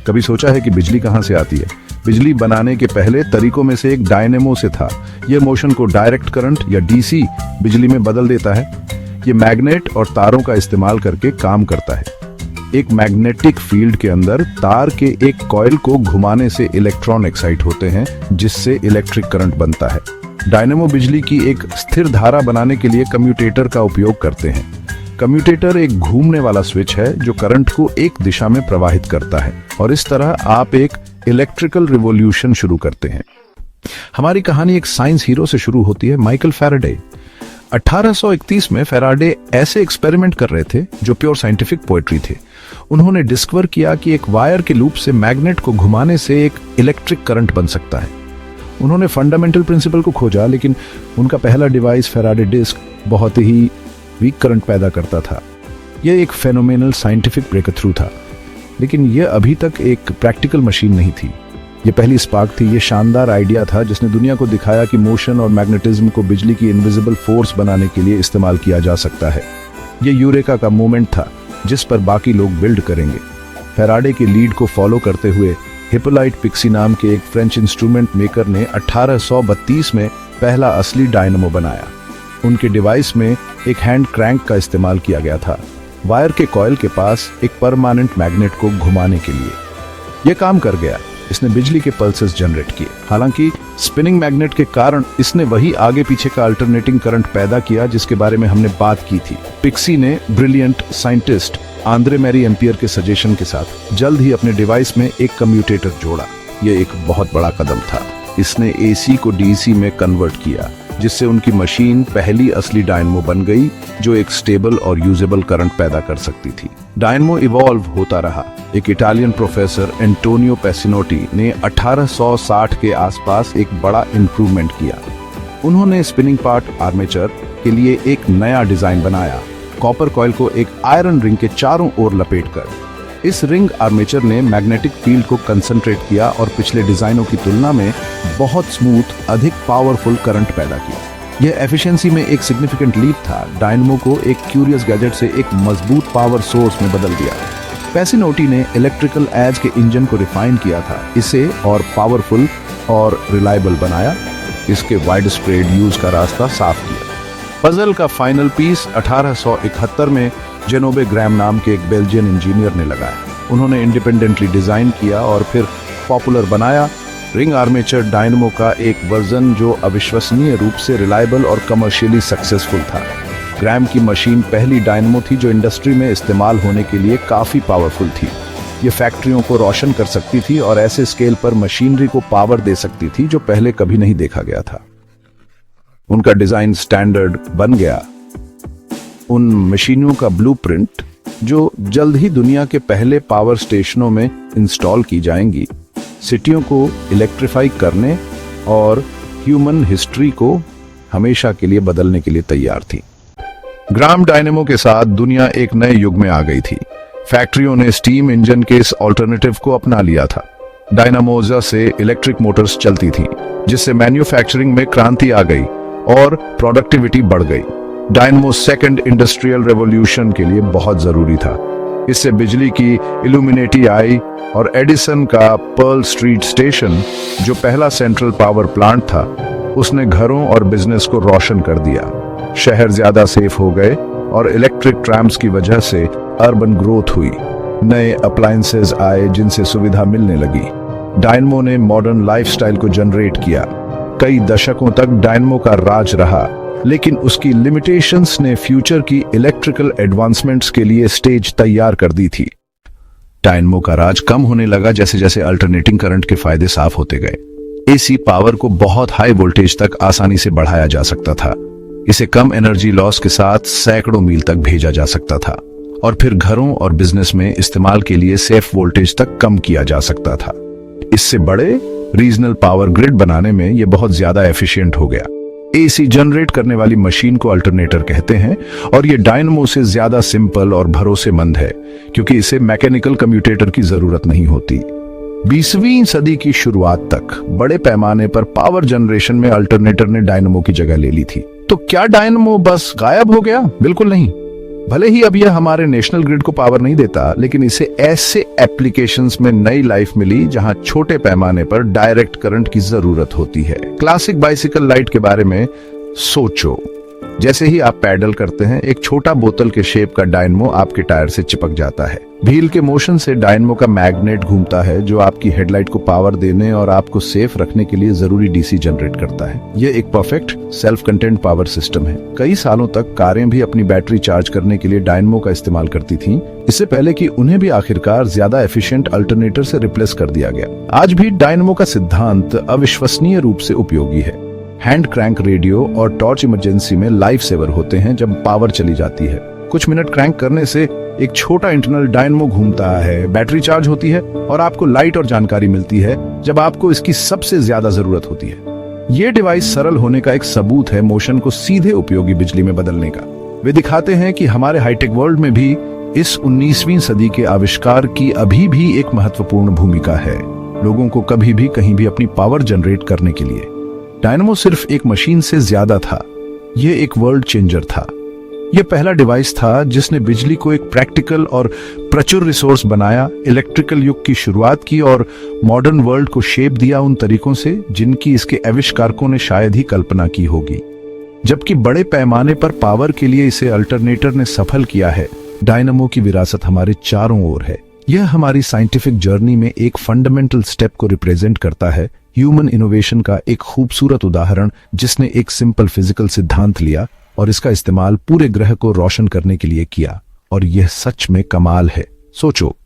कभी सोचा है कि बिजली कहाँ से आती है? बिजली बनाने के पहले तरीकों में से एक डायनेमो से था। यह मोशन को डायरेक्ट करंट या डीसी बिजली में बदल देता है। ये मैग्नेट और तारों का इस्तेमाल करके काम करता है। एक मैग्नेटिक फील्ड के अंदर तार के एक कॉइल को घुमाने से इलेक्ट्रॉन एक्साइट होते हैं, जिससे इलेक्ट्रिक करंट बनता है। डायनेमो बिजली की एक स्थिर धारा बनाने के लिए कम्यूटेटर का उपयोग करते हैं। कम्यूटेटर एक घूमने वाला स्विच है जो करंट को एक दिशा में प्रवाहित करता है, और इस तरह आप एक इलेक्ट्रिकल रिवॉल्यूशन शुरू करते हैं। हमारी कहानी एक साइंस हीरो से शुरू होती है, माइकल फैराडे। 1831 में फैराडे ऐसे एक्सपेरिमेंट कर रहे थे जो प्योर साइंटिफिक पोएट्री थे। उन्होंने डिस्कवर किया कि एक वायर के लूप से मैग्नेट को घुमाने से एक इलेक्ट्रिक करंट बन सकता है। उन्होंने फंडामेंटल प्रिंसिपल को खोजा, लेकिन उनका पहला डिवाइस फैराडे डिस्क बहुत ही वीक करंट पैदा करता था। यह एक फेनोमेनल साइंटिफिक ब्रेक थ्रू था, लेकिन यह अभी तक एक प्रैक्टिकल मशीन नहीं थी। यह पहली स्पार्क थी। यह शानदार आइडिया था जिसने दुनिया को दिखाया कि मोशन और मैग्नेटिज्म को बिजली की इनविजिबल फोर्स बनाने के लिए इस्तेमाल किया जा सकता है। यह यूरेका का मोमेंट था जिस पर बाकी लोग बिल्ड करेंगे। फैराडे की लीड को फॉलो करते हुए हिप्पोलाइट पिक्सी नाम के एक फ्रेंच इंस्ट्रूमेंट मेकर ने 1832 में पहला असली डायनेमो बनाया। उनके डिवाइस में एक हैंड क्रैंक का इस्तेमाल किया गया था, वायर के कॉइल के पास एक परमानेंट मैग्नेट को घुमाने के लिए। यह काम कर गया। इसने बिजली के पल्सेस जनरेट किए। हालांकि स्पिनिंग मैग्नेट के कारण इसने वही आगे पीछे का अल्टरनेटिंग करंट पैदा किया जिसके बारे में हमने बात की थी। पिक्सी ने brilliant scientist Andre Marie ampere के सजेशन के साथ जल्द ही अपने डिवाइस में एक कम्यूटेटर जोड़ा। यह एक बहुत बड़ा कदम था। इसने एसी को डीसी में कन्वर्ट किया, जिससे उनकी मशीन पहली असली डायनेमो बन गई जो एक स्टेबल और यूजेबल करंट पैदा कर सकती थी। डायनेमो इवॉल्व होता रहा। एक इटालियन प्रोफेसर एंटोनियो पेसिनोटी ने 1860 के आसपास एक बड़ा इंप्रूवमेंट किया। उन्होंने स्पिनिंग पार्ट आर्मेचर के लिए एक नया डिजाइन बनाया, कॉपर कॉइल को एक आयरन रिंग के चारों ओर लपेटकर। इस रिंग आर्मेचर ने मैग्नेटिक फील्ड को कंसंट्रेट किया और पिछले डिजाइनों की तुलना में बहुत स्मूथ, अधिक पावरफुल करंट पैदा किया। यह एफिशिएंसी में एक सिग्निफिकेंट लीप था। डायनेमो को एक क्यूरियस गैजेट से एक मजबूत पावर सोर्स में बदल दिया। पेसिनोटी ने इलेक्ट्रिकल एज के इंजन को रिफाइन किया था, इसे और पावरफुल और रिलायबल बनाया। इसके वाइड स्प्रेड यूज का रास्ता साफ किया। पजल का फाइनल पीस 1871 में जेनोबे ग्रैम नाम के एक बेल्जियन इंजीनियर ने लगाया। उन्होंने इंडिपेंडेंटली डिजाइन किया और फिर पॉपुलर बनाया रिंग आर्मेचर डायनेमो का एक वर्जन जो अविश्वसनीय रूप से रिलायबल और कमर्शियली सक्सेसफुल था। ग्रैम की मशीन पहली डायनेमो थी जो इंडस्ट्री में इस्तेमाल होने के लिए काफी पावरफुल थी। ये फैक्ट्रियों को रोशन कर सकती थी और ऐसे स्केल पर मशीनरी को पावर दे सकती थी जो पहले कभी नहीं देखा गया था। उनका डिजाइन स्टैंडर्ड बन गया। उन मशीनों का ब्लूप्रिंट जो जल्द ही दुनिया के पहले पावर स्टेशनों में इंस्टॉल की जाएंगी, सिटियों को इलेक्ट्रीफाई करने और ह्यूमन हिस्ट्री को हमेशा के लिए बदलने के लिए तैयार थी। ग्राम डायनेमो के साथ दुनिया एक नए युग में आ गई थी। फैक्ट्रियों ने स्टीम इंजन के इस ऑल्टरनेटिव को अपना लिया था। डायनामोजा से इलेक्ट्रिक मोटर्स चलती थीं, जिससे मैन्युफैक्चरिंग में क्रांति आ गई और प्रोडक्टिविटी बढ़ गई। डायनेमो सेकंड इंडस्ट्रियल रेवोल्यूशन के लिए बहुत जरूरी था। इससे बिजली की इल्यूमिनेटी आई और एडिसन का पर्ल स्ट्रीट स्टेशन, जो पहला सेंट्रल पावर प्लांट था, उसने घरों और बिजनेस को रोशन कर दिया। शहर ज्यादा सेफ हो गए और इलेक्ट्रिक ट्रैम्स की वजह से अर्बन ग्रोथ हुई। नए अप्लायंसेस आए जिनसे सुविधा मिलने लगी। डायनेमो ने मॉडर्न लाइफस्टाइल को जनरेट किया। कई दशकों तक डायनेमो का राज रहा, लेकिन उसकी लिमिटेशंस ने फ्यूचर की इलेक्ट्रिकल एडवांसमेंट्स के लिए स्टेज तैयार कर दी थी। डायनेमो का राज कम होने लगा जैसे जैसे अल्टरनेटिंग करंट के फायदे साफ होते गए। एसी पावर को बहुत हाई वोल्टेज तक आसानी से बढ़ाया जा सकता था। इसे कम एनर्जी लॉस के साथ सैकड़ों मील तक भेजा जा सकता था और फिर घरों और बिजनेस में इस्तेमाल के लिए सेफ वोल्टेज तक कम किया जा सकता था। इससे बड़े रीजनल पावर ग्रिड बनाने में यह बहुत ज्यादा एफिशिएंट हो गया। एसी जनरेट करने वाली मशीन को अल्टरनेटर कहते हैं और ये डायनेमो से ज्यादा सिंपल और भरोसेमंद है क्योंकि इसे मैकेनिकल कम्यूटेटर की जरूरत नहीं होती। 20वीं सदी की शुरुआत तक बड़े पैमाने पर पावर जनरेशन में अल्टरनेटर ने डायनेमो की जगह ले ली थी। तो क्या डायनेमो बस गायब हो गया? बिल्कुल नहीं। भले ही अब यह हमारे नेशनल ग्रिड को पावर नहीं देता, लेकिन इसे ऐसे एप्लीकेशंस में नई लाइफ मिली जहां छोटे पैमाने पर डायरेक्ट करंट की जरूरत होती है। क्लासिक बाइसिकल लाइट के बारे में सोचो। जैसे ही आप पैडल करते हैं, एक छोटा बोतल के शेप का डायनमो आपके टायर से चिपक जाता है। व्हील के मोशन से डायनमो का मैग्नेट घूमता है, जो आपकी हेडलाइट को पावर देने और आपको सेफ रखने के लिए जरूरी डीसी जनरेट करता है। यह एक perfect self content power system है। कई सालों तक कारें भी अपनी बैटरी चार्ज करने के लिए डायनमो का इस्तेमाल करती थीं, इससे पहले कि उन्हें भी आखिरकार ज्यादा एफिशिएंट अल्टरनेटर से रिप्लेस कर दिया गया। आज भी डायनमो का सिद्धांत अविश्वसनीय रूप से उपयोगी है। हैंड क्रैंक रेडियो और टॉर्च इमरजेंसी में लाइफ सेवर होते हैं जब पावर चली जाती है। कुछ मिनट क्रैंक करने से एक छोटा इंटरनल डायनमो घूमता है, बैटरी चार्ज होती है और आपको लाइट और जानकारी मिलती है जब आपको इसकी सबसे ज्यादा जरूरत होती है। ये डिवाइस सरल होने का एक सबूत है मोशन को सीधे उपयोगी बिजली में बदलने का। वे दिखाते हैं कि हमारे हाईटेक वर्ल्ड में भी इस 19वीं सदी के आविष्कार की अभी भी एक महत्वपूर्ण भूमिका है, लोगों को कभी भी कहीं भी अपनी पावर जनरेट करने के लिए। डायनमो सिर्फ एक मशीन से ज्यादा था, यह एक वर्ल्ड चेंजर था। यह पहला डिवाइस था जिसने बिजली को एक प्रैक्टिकल और प्रचुर रिसोर्स बनाया, इलेक्ट्रिकल युग की शुरुआत की और मॉडर्न वर्ल्ड को शेप दिया उन तरीकों से जिनकी इसके आविष्कारकों ने शायद ही कल्पना की होगी। जबकि बड़े पैमाने पर पावर के लिए इसे अल्टरनेटर ने सफल किया है, डायनमो की विरासत हमारे चारों ओर है। यह हमारी साइंटिफिक जर्नी में एक फंडामेंटल स्टेप को रिप्रेजेंट करता है, ह्यूमन इनोवेशन का एक खूबसूरत उदाहरण जिसने एक सिंपल फिजिकल सिद्धांत लिया और इसका इस्तेमाल पूरे ग्रह को रोशन करने के लिए किया। और यह सच में कमाल है। सोचो,